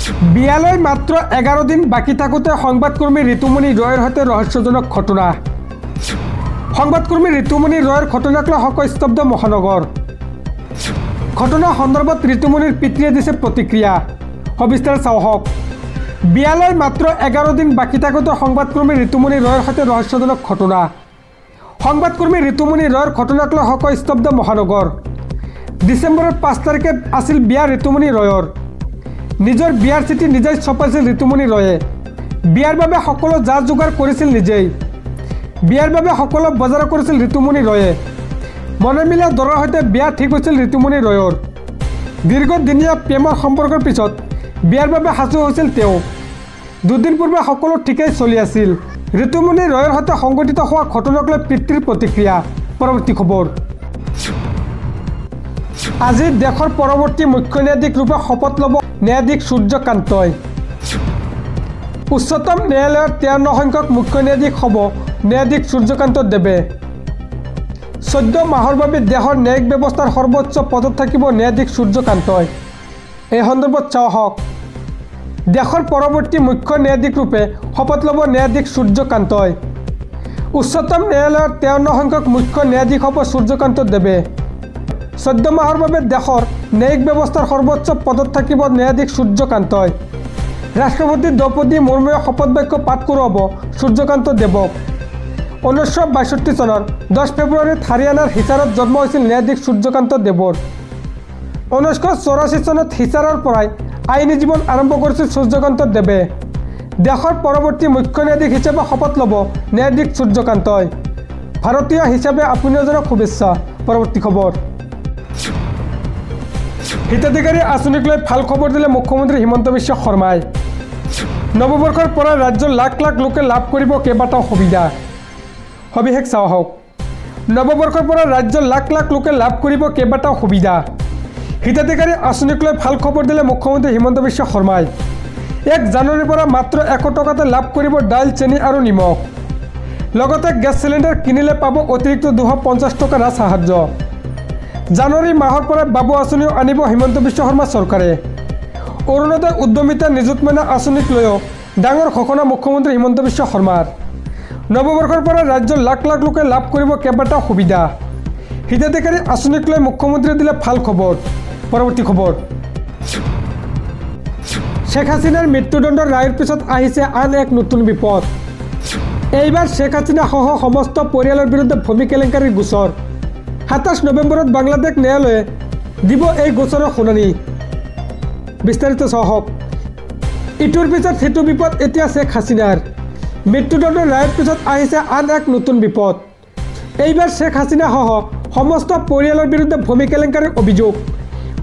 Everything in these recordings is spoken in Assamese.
বিয়ালৈ মাত্ৰ 11 দিন বাকী থাকোঁতে সংবাদকৰ্মী ঋতুমণি ৰয়ৰ সৈতে ৰহস্যজনক ঘটনা। সংবাদকৰ্মী ঋতুমণি ৰয়ৰ ঘটনাক লৈ শোকস্তব্ধ মহানগৰ। ঘটনা সন্দৰ্ভত ঋতুমণিৰ পিতৃয়ে দিছে প্ৰতিক্ৰিয়া। সবিস্তাৰ চাওক। বিয়ালৈ মাত্ৰ 11 দিন বাকী থাকোঁতে সংবাদকৰ্মী ঋতুমণি ৰয়ৰ সৈতে ৰহস্যজনক ঘটনা। সংবাদকৰ্মী ঋতুমণি ৰয়ৰ ঘটনাক লৈ শোকস্তব্ধ মহানগৰ। ডিচেম্বৰৰ 5 তাৰিখে আছিল বিয়া ঋতুমণি ৰয়ৰ। নিজৰ বিয়াৰ চিঠি নিজেই ছপাইছিল ঋতুমণি ৰয়ে। বিয়াৰ বাবে সকলো যা যোগাৰ কৰিছিল নিজেই। বিয়াৰ বাবে সকলো বজাৰ কৰিছিল ঋতুমণি ৰয়ে। মনে মিলা দৰৰ সৈতে বিয়া ঠিক হৈছিল ঋতুমণি ৰয়ৰ। দীৰ্ঘদিনীয়া প্ৰেমৰ সম্পৰ্কৰ পিছত বিয়াৰ বাবে সাজু হৈছিল তেওঁ। দুদিন পূৰ্বে সকলো ঠিকেই চলি আছিল। ঋতুমণি ৰয়ৰ সৈতে সংঘটিত হোৱা ঘটনাক লৈ পিতৃৰ প্ৰতিক্ৰিয়া। পৰৱৰ্তী খবৰ। আজি দেশৰ পৰৱৰ্তী মুখ্য ন্যায়াধীশ ৰূপে শপত ল'ব ন্যায়াধীশ সূৰ্যকান্তই। উচ্চতম ন্যায়ালয়ৰ 53 সংখ্যক মুখ্য ন্যায়াধীশ হ'ব ন্যায়াধীশ সূৰ্যকান্ত দেৱে। 14 মাহৰ বাবে দেশৰ ন্যায়িক ব্যৱস্থাৰ সৰ্বোচ্চ পদত থাকিব ন্যায়াধীশ সূৰ্যকান্তই। এই সন্দৰ্ভত চাওক। দেশৰ পৰৱৰ্তী মুখ্য ন্যায়াধীশ ৰূপে শপত ল'ব ন্যায়াধীশ সূৰ্যকান্তই। উচ্চতম ন্যায়ালয়ৰ 53 সংখ্যক মুখ্য ন্যায়াধীশ হ'ব সূৰ্যকান্ত দেৱে। 14 মাহৰ বাবে দেশৰ ন্যায়িক ব্যৱস্থাৰ সৰ্বোচ্চ পদত থাকিব ন্যায়াধীশ সূৰ্যকান্তই। ৰাষ্ট্ৰপতি দ্ৰৌপদী মুৰ্মুৱে শপত বাক্য পাঠ কৰোৱাব সূৰ্যকান্ত দেৱক। 1962 চনৰ 10 ফেব্ৰুৱাৰীত হাৰিয়ানাৰ হিছাৰত জন্ম হৈছিল ন্যায়াধীশ সূৰ্যকান্ত দেৱৰ। 1984 চনত হিছাৰৰ পৰাই আইনী জীৱন আৰম্ভ কৰিছিল সূৰ্যকান্ত দেৱে। দেশৰ পৰৱৰ্তী মুখ্য ন্যায়াধীশ হিচাপে শপত ল'ব ন্যায়াধীশ সূৰ্যকান্তই। ভাৰতীয় হিচাপে আপুনিও জনাওক শুভেচ্ছা। পৰৱৰ্তী খবৰ। হিতাধিকাৰী আঁচনিক লৈ ভাল খবৰ দিলে মুখ্যমন্ত্ৰী হিমন্ত বিশ্ব শৰ্মাই। নৱবৰ্ষৰ পৰা ৰাজ্যৰ লাখ লাখ লোকে লাভ কৰিব কেইবাটাও সুবিধা। সবিশেষ চাওক। নৱবৰ্ষৰ পৰা ৰাজ্যৰ লাখ লাখ লোকে লাভ কৰিব কেইবাটাও সুবিধা। হিতাধিকাৰী আঁচনিক লৈ ভাল খবৰ দিলে মুখ্যমন্ত্ৰী হিমন্ত বিশ্ব শৰ্মাই। 1 জানুৱাৰীৰ পৰা মাত্ৰ 100 টকাতে লাভ কৰিব দাইল, চেনি আৰু নিমখ। লগতে গেছ চিলিণ্ডাৰ কিনিলে পাব অতিৰিক্ত 250 টকা ৰাজ সাহায্য। জানুৱাৰী মাহৰ পৰা বাবু আঁচনিও আনিব হিমন্ত বিশ্ব শৰ্মা চৰকাৰে। অৰুণোদয় উদ্যমিতা নিযুতমইনা আঁচনিক লৈও ডাঙৰ ঘোষণা মুখ্যমন্ত্ৰী হিমন্ত বিশ্ব শৰ্মাৰ। নৱবৰ্ষৰ পৰা ৰাজ্যৰ লাখ লাখ লোকে লাভ কৰিব কেইবাটাও সুবিধা। হিতাধিকাৰী আঁচনিক লৈ মুখ্যমন্ত্ৰীয়ে দিলে ভাল খবৰ। পৰৱৰ্তী খবৰ। শ্বেখ হাছিনাৰ মৃত্যুদণ্ডৰ ৰায়ৰ পিছত আহিছে আন এক নতুন বিপদ। এইবাৰ শ্বেখ হাছিনা সহ সমস্ত পৰিয়ালৰ বিৰুদ্ধে ভূমি কেলেংকাৰীৰ গোচৰ। 27 নৱেম্বৰত বাংলাদেশ ন্যায়ালয়ে দিব এই গোচৰৰ শুনানি। বিস্তাৰিত চাওক। ইটোৰ পিছত সিটো বিপদ এতিয়া শ্বেখ হাছিনাৰ। মৃত্যুদণ্ডৰ ৰায়ৰ পিছত আহিছে আন এক নতুন বিপদ। এইবাৰ শ্বেখ হাছিনা সহ সমস্ত পৰিয়ালৰ বিৰুদ্ধে ভূমি কেলেংকাৰীৰ অভিযোগ।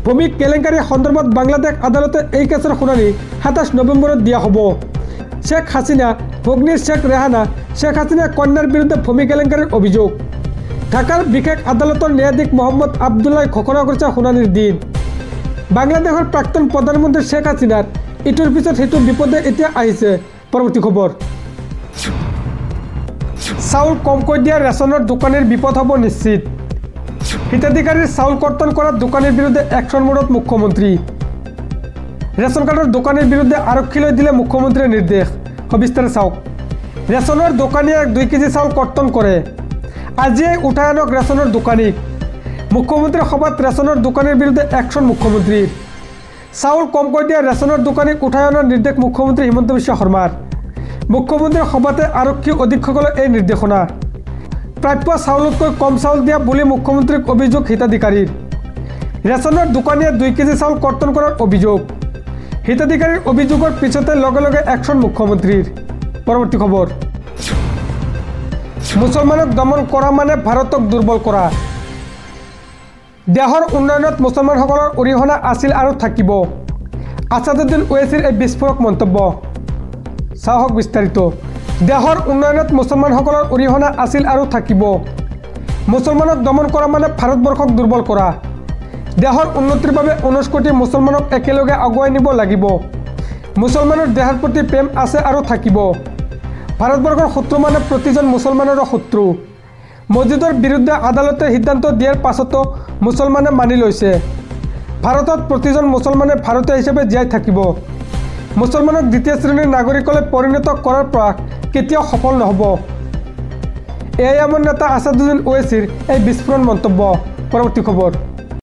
ভূমি কেলেংকাৰী সন্দৰ্ভত বাংলাদেশ আদালতে এই কেছৰ শুনানি 27 নৱেম্বৰত দিয়া হ'ব। শ্বেখ হাছিনা ভগ্নী শ্বেখ ৰেহানা শ্বেখ হাছিনাৰ কন্যাৰ বিৰুদ্ধে ভূমি কেলেংকাৰীৰ অভিযোগ। ঢাকাৰ বিশেষ আদালতৰ ন্যায়াধীশ মহম্মদ আব্দুল্লাই ঘোষণা কৰিছে শুনানিৰ দিন। বাংলাদেশৰ প্ৰাক্তন প্ৰধানমন্ত্ৰী শ্বেখ হাছিনাৰ ইটোৰ পিছত সিটো বিপদে এতিয়া আহিছে। পৰৱৰ্তী খবৰ। চাউল কমকৈ দিয়া ৰেচনৰ দোকানীৰ বিপদ হ'ব নিশ্চিত। হিতাধিকাৰীৰ চাউল কৰ্তন কৰা দোকানীৰ বিৰুদ্ধে একশ্যন মোডত মুখ্যমন্ত্ৰী। ৰেচন কাৰ্ডৰ দোকানীৰ বিৰুদ্ধে আৰক্ষীলৈ দিলে মুখ্যমন্ত্ৰীয়ে নিৰ্দেশ। সবিস্তাৰে চাওক। ৰেচনৰ দোকানীয়ে 2 কেজি চাউল কৰ্তন কৰে। আজিয়ে উঠাই আনক ৰেচনৰ দোকানীক। মুখ্যমন্ত্ৰীৰ সভাত ৰেচনৰ দোকানীৰ বিৰুদ্ধে একশ্যন মুখ্যমন্ত্ৰীৰ। চাউল কমকৈ দিয়া ৰেচনৰ দোকানীক উঠাই অনাৰ নিৰ্দেশ মুখ্যমন্ত্ৰী হিমন্ত বিশ্ব শৰ্মাৰ। মুখ্যমন্ত্ৰীৰ সভাতে আৰক্ষী অধীক্ষকলৈ এই নিৰ্দেশনা। প্ৰাপ্য চাউলতকৈ কম চাউল দিয়া বুলি মুখ্যমন্ত্ৰীক অভিযোগ হিতাধিকাৰীৰ। ৰেচনৰ দোকানীয়ে 2 কেজি চাউল কৰ্তন কৰাৰ অভিযোগ। হিতাধিকাৰীৰ অভিযোগৰ পিছতে লগে লগে একশ্যন মুখ্যমন্ত্ৰীৰ। পৰৱৰ্তী খবৰ। মুছলমানক দমন কৰা মানে ভাৰতক দুৰ্বল কৰা। দেশৰ উন্নয়নত মুছলমানসকলৰ অৰিহণা আছিল আৰু থাকিব। আছাদুদ্দিন ওৱেইছিৰ এই বিস্ফোৰক মন্তব্য। চাওক বিস্তাৰিত। দেশৰ উন্নয়নত মুছলমানসকলৰ অৰিহণা আছিল আৰু থাকিব। মুছলমানক দমন কৰা মানে ভাৰতবৰ্ষক দুৰ্বল কৰা। দেশৰ উন্নতিৰ বাবে 19 কোটি মুছলমানক একেলগে আগুৱাই নিব লাগিব। মুছলমানৰ দেশৰ প্ৰতি প্ৰেম আছে আৰু থাকিব। ভাৰতবৰ্ষৰ শত্ৰু মানে প্ৰতিজন মুছলমানৰো শত্ৰু। মছজিদৰ বিৰুদ্ধে আদালতে সিদ্ধান্ত দিয়াৰ পাছতো মুছলমানে মানি লৈছে। ভাৰতত প্ৰতিজন মুছলমানে ভাৰতীয় হিচাপে জীয়াই থাকিব। মুছলমানক দ্বিতীয় শ্ৰেণীৰ নাগৰিকলৈ পৰিণত কৰাৰ প্ৰয়াস কেতিয়াও সফল নহ'ব। এআইএমৰ নেতা আছাদুদ্দিন ওৱেইছিৰ এই বিস্ফোৰণ মন্তব্য। পৰৱৰ্তী খবৰ।